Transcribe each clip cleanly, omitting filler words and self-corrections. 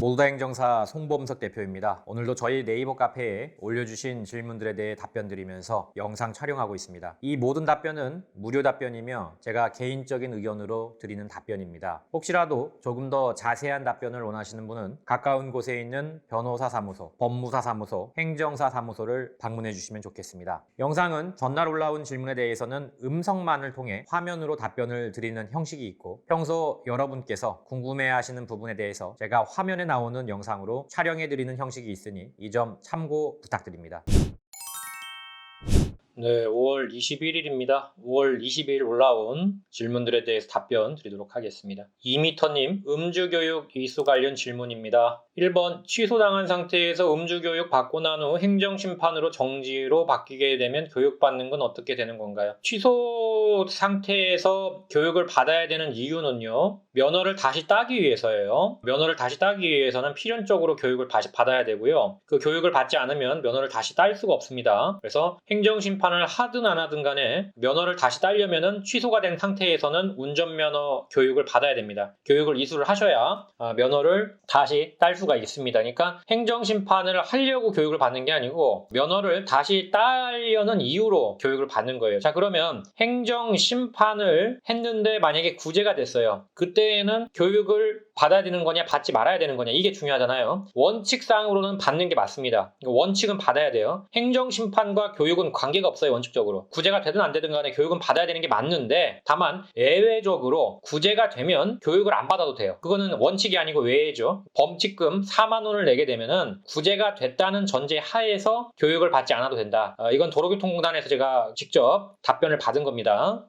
몰다행정사 송범석 대표입니다. 오늘도 저희 네이버 카페에 올려주신 질문들에 대해 답변 드리면서 영상 촬영하고 있습니다. 이 모든 답변은 무료 답변이며 제가 개인적인 의견으로 드리는 답변입니다. 혹시라도 조금 더 자세한 답변을 원하시는 분은 가까운 곳에 있는 변호사 사무소, 법무사 사무소, 행정사 사무소를 방문해 주시면 좋겠습니다. 영상은 전날 올라온 질문에 대해서는 음성만을 통해 화면으로 답변을 드리는 형식이 있고, 평소 여러분께서 궁금해하시는 부분에 대해서 제가 화면에 나오는 영상으로 촬영해드리는 형식이 있으니 이 점 참고 부탁드립니다. 네, 5월 21일입니다. 5월 22일 올라온 질문들에 대해서 답변 드리도록 하겠습니다. 이미터님, 음주교육 이수 관련 질문입니다. 1번, 취소당한 상태에서 음주교육 받고 난 후 행정심판으로 정지로 바뀌게 되면 교육받는 건 어떻게 되는 건가요? 취소 상태에서 교육을 받아야 되는 이유는요, 면허를 다시 따기 위해서예요. 면허를 다시 따기 위해서는 필연적으로 교육을 다시 받아야 되고요. 그 교육을 받지 않으면 면허를 다시 딸 수가 없습니다. 그래서 행정심판을 하든 안 하든 간에 면허를 다시 따려면은 취소가 된 상태에서는 운전면허 교육을 받아야 됩니다. 교육을 이수를 하셔야 면허를 다시 딸 수가 있습니다. 그러니까 행정심판을 하려고 교육을 받는 게 아니고 면허를 다시 따려는 이유로 교육을 받는 거예요. 자, 그러면 행정심판을 했는데 만약에 구제가 됐어요. 그때는 교육을 받아야 되는 거냐 받지 말아야 되는 거냐, 이게 중요하잖아요. 원칙상으로는 받는 게 맞습니다. 원칙은 받아야 돼요. 행정심판과 교육은 관계가 없어요. 원칙적으로 구제가 되든 안 되든 간에 교육은 받아야 되는 게 맞는데, 다만 예외적으로 구제가 되면 교육을 안 받아도 돼요. 그거는 원칙이 아니고 외외죠. 범칙금 4만 원을 내게 되면은 구제가 됐다는 전제 하에서 교육을 받지 않아도 된다. 이건 도로교통공단에서 제가 직접 답변을 받은 겁니다.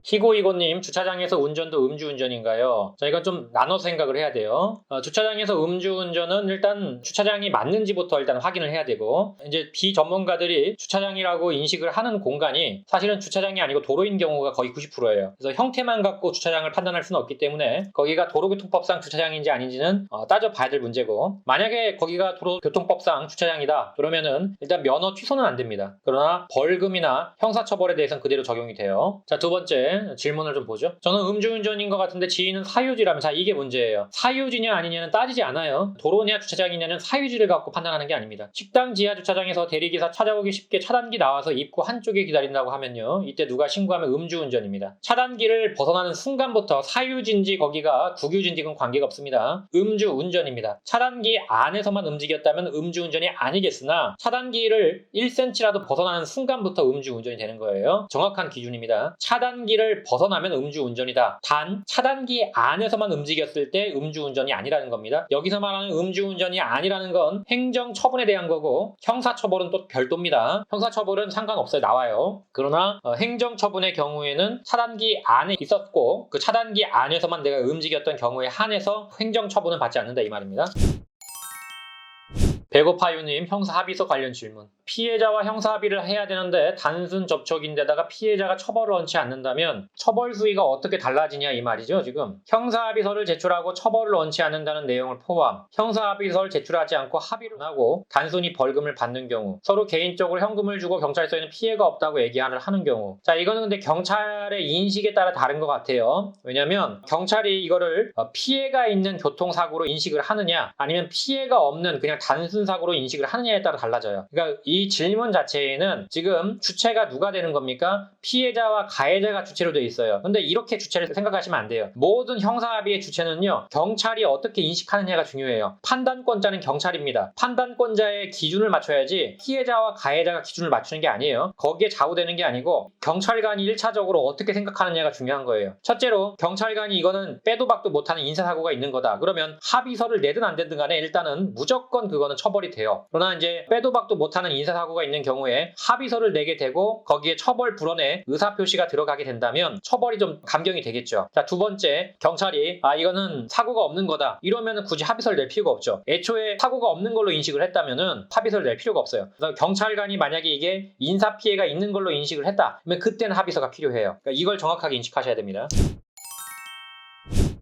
희고이고님, 주차장에서 운전도 음주운전인가요? 자, 이건 좀 나눠서 생각을 해야 돼요. 주차장에서 음주운전은 일단 주차장이 맞는지부터 일단 확인을 해야 되고, 이제 비전문가들이 주차장이라고 인식을 하는 공간이 사실은 주차장이 아니고 도로인 경우가 거의 90%예요. 그래서 형태만 갖고 주차장을 판단할 수는 없기 때문에 거기가 도로교통법상 주차장인지 아닌지는 따져봐야 될 문제고, 만약에 거기가 도로교통법상 주차장이다 그러면은 일단 면허 취소는 안 됩니다. 그러나 벌금이나 형사처벌에 대해서는 그대로 적용이 돼요. 자, 두 번째 질문을 좀 보죠. 저는 음주운전인 것 같은데 지인은 사유지라면, 자, 이게 문제예요. 사유지냐 아니냐는 따지지 않아요. 도로냐 주차장이냐는 사유지를 갖고 판단하는 게 아닙니다. 식당 지하 주차장에서 대리기사 찾아오기 쉽게 차단기 나와서 입구 한쪽에 기다린다고 하면요, 이때 누가 신고하면 음주운전입니다. 차단기를 벗어나는 순간부터 사유지인지 거기가 국유지인지 는 관계가 없습니다. 음주운전입니다. 차단기 안에서만 움직였다면 음주운전이 아니겠으나 차단기를 1cm라도 벗어나는 순간부터 음주운전이 되는 거예요. 정확한 기준입니다. 차단기를 벗어나면 음주운전이다. 단 차단기 안에서만 움직였을 때 음주운전이 아니라는 겁니다. 여기서 말하는 음주운전이 아니라는 건 행정처분에 대한 거고, 형사처벌은 또 별도입니다. 형사처벌은 상관없어요. 나와요. 그러나 행정처분의 경우에는 차단기 안에 있었고 그 차단기 안에서만 내가 움직였던 경우에 한해서 행정처분은 받지 않는다, 이 말입니다. 배고파유님, 형사합의서 관련 질문. 피해자와 형사합의를 해야 되는데 단순 접촉인데다가 피해자가 처벌을 원치 않는다면 처벌 수위가 어떻게 달라지냐, 이 말이죠. 지금 형사합의서를 제출하고 처벌을 원치 않는다는 내용을 포함, 형사합의서를 제출하지 않고 합의를 하고 단순히 벌금을 받는 경우, 서로 개인적으로 현금을 주고 경찰서에는 피해가 없다고 얘기를 하는 경우, 자, 이거는 근데 경찰의 인식에 따라 다른 것 같아요. 왜냐면 경찰이 이거를 피해가 있는 교통사고로 인식을 하느냐 아니면 피해가 없는 그냥 단순 사고로 인식을 하느냐에 따라 달라져요. 그러니까 이 질문 자체에는 지금 주체가 누가 되는 겁니까? 피해자와 가해자가 주체로 되어 있어요. 근데 이렇게 주체를 생각하시면 안 돼요. 모든 형사합의의 주체는요, 경찰이 어떻게 인식하느냐가 중요해요. 판단권자는 경찰입니다. 판단권자의 기준을 맞춰야지 피해자와 가해자가 기준을 맞추는 게 아니에요. 거기에 좌우되는 게 아니고 경찰관이 1차적으로 어떻게 생각하느냐가 중요한 거예요. 첫째로 경찰관이 이거는 빼도 박도 못하는 인사사고가 있는 거다. 그러면 합의서를 내든 안 내든 간에 일단은 무조건 그거는 처벌이 돼요. 그러나 이제 빼도 박도 못하는 인사사고가 있는 경우에 합의서를 내게 되고 거기에 처벌 불원에 의사표시가 들어가게 된다면 처벌이 좀 감경이 되겠죠. 자, 두 번째, 경찰이 이거는 사고가 없는 거다 이러면 굳이 합의서를 낼 필요가 없죠. 애초에 사고가 없는 걸로 인식을 했다면은 합의서를 낼 필요가 없어요. 그래서 경찰관이 만약에 이게 인사피해가 있는 걸로 인식을 했다 그러면 그때는 합의서가 필요해요. 그러니까 이걸 정확하게 인식하셔야 됩니다.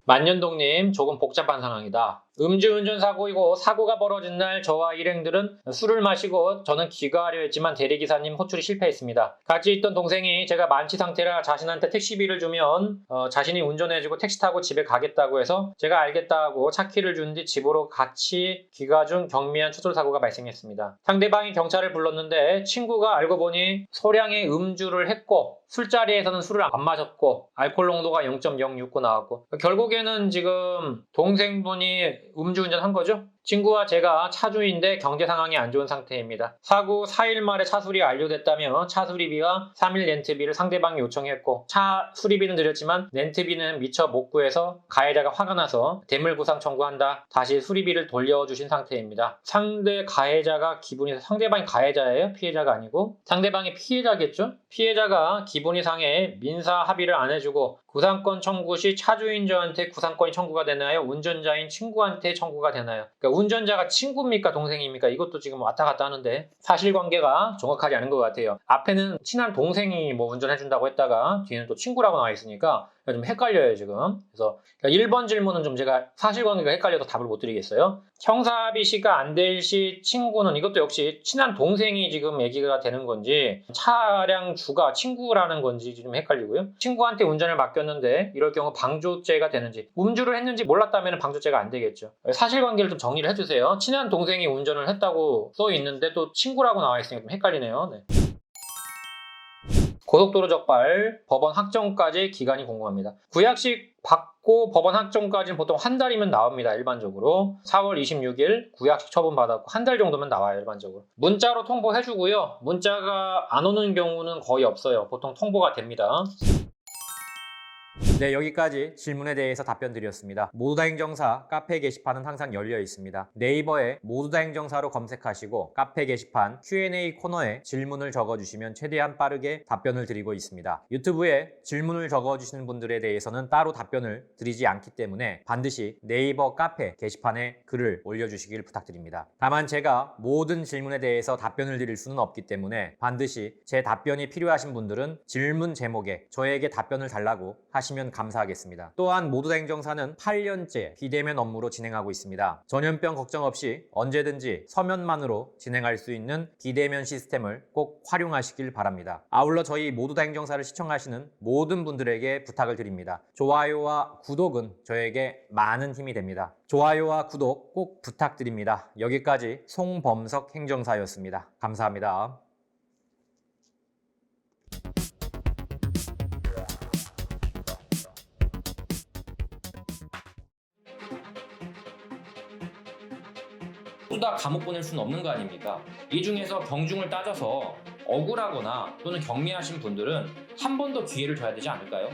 만년동님, 조금 복잡한 상황이다. 음주운전 사고이고 사고가 벌어진 날 저와 일행들은 술을 마시고 저는 귀가하려 했지만 대리기사님 호출이 실패했습니다. 같이 있던 동생이 제가 만취 상태라 자신한테 택시비를 주면 자신이 운전해주고 택시 타고 집에 가겠다고 해서 제가 알겠다 하고 차키를 준 뒤 집으로 같이 귀가 중 경미한 추돌사고가 발생했습니다. 상대방이 경찰을 불렀는데 친구가 알고 보니 소량의 음주를 했고 술자리에서는 술을 안 마셨고 알코올 농도가 0.069 나왔고 결국에는 지금 동생분이 음주운전 한 거죠? 친구와 제가 차주인데 경제 상황이 안 좋은 상태입니다. 사고 4일 만에 차 수리 완료됐다며 차 수리비와 3일 렌트비를 상대방이 요청했고 차 수리비는 드렸지만 렌트비는 미처 못 구해서 가해자가 화가 나서 대물구상 청구한다. 다시 수리비를 돌려주신 상태입니다. 상대 가해자가 기분이 상대방이 가해자예요? 피해자가 아니고? 상대방이 피해자겠죠? 피해자가 기분이 상해 민사 합의를 안 해주고 구상권 청구 시 차주인 저한테 구상권이 청구가 되나요? 운전자인 친구한테 청구가 되나요? 그러니까 운전자가 친구입니까? 동생입니까? 이것도 지금 왔다 갔다 하는데 사실관계가 정확하지 않은 것 같아요. 앞에는 친한 동생이 뭐 운전해준다고 했다가 뒤에는 또 친구라고 나와 있으니까 좀 헷갈려요 지금. 그래서 1번 질문은 좀 제가 사실관계가 헷갈려서 답을 못 드리겠어요. 형사합의 시가 안 될 시 친구는 이것도 역시 친한 동생이 지금 얘기가 되는 건지 차량 주가 친구라는 건지 좀 헷갈리고요. 친구한테 운전을 맡겼는데 이럴 경우 방조죄가 되는지 음주를 했는지 몰랐다면 방조죄가 안 되겠죠. 사실관계를 좀 정리를 해주세요. 친한 동생이 운전을 했다고 써 있는데 또 친구라고 나와 있으니까 좀 헷갈리네요. 네. 고속도로 적발, 법원 확정까지 기간이 궁금합니다. 구약식 받고 법원 확정까지는 보통 한 달이면 나옵니다. 일반적으로 4월 26일 구약식 처분 받았고 한 달 정도면 나와요. 일반적으로 문자로 통보해주고요. 문자가 안 오는 경우는 거의 없어요. 보통 통보가 됩니다. 네, 여기까지 질문에 대해서 답변 드렸습니다. 모두다 행정사 카페 게시판은 항상 열려 있습니다. 네이버에 모두다 행정사로 검색하시고 카페 게시판 Q&A 코너에 질문을 적어주시면 최대한 빠르게 답변을 드리고 있습니다. 유튜브에 질문을 적어주시는 분들에 대해서는 따로 답변을 드리지 않기 때문에 반드시 네이버 카페 게시판에 글을 올려주시길 부탁드립니다. 다만 제가 모든 질문에 대해서 답변을 드릴 수는 없기 때문에 반드시 제 답변이 필요하신 분들은 질문 제목에 저에게 답변을 달라고 하시면 감사하겠습니다. 또한 모두다 행정사는 8년째 비대면 업무로 진행하고 있습니다. 전염병 걱정 없이 언제든지 서면만으로 진행할 수 있는 비대면 시스템을 꼭 활용하시길 바랍니다. 아울러 저희 모두다 행정사를 시청하시는 모든 분들에게 부탁을 드립니다. 좋아요와 구독은 저에게 많은 힘이 됩니다. 좋아요와 구독 꼭 부탁드립니다. 여기까지 송범석 행정사였습니다. 감사합니다. 모두 다 감옥 보낼 수는 없는 거 아닙니까? 이 중에서 경중을 따져서 억울하거나 또는 경미하신 분들은 한 번 더 기회를 줘야 되지 않을까요?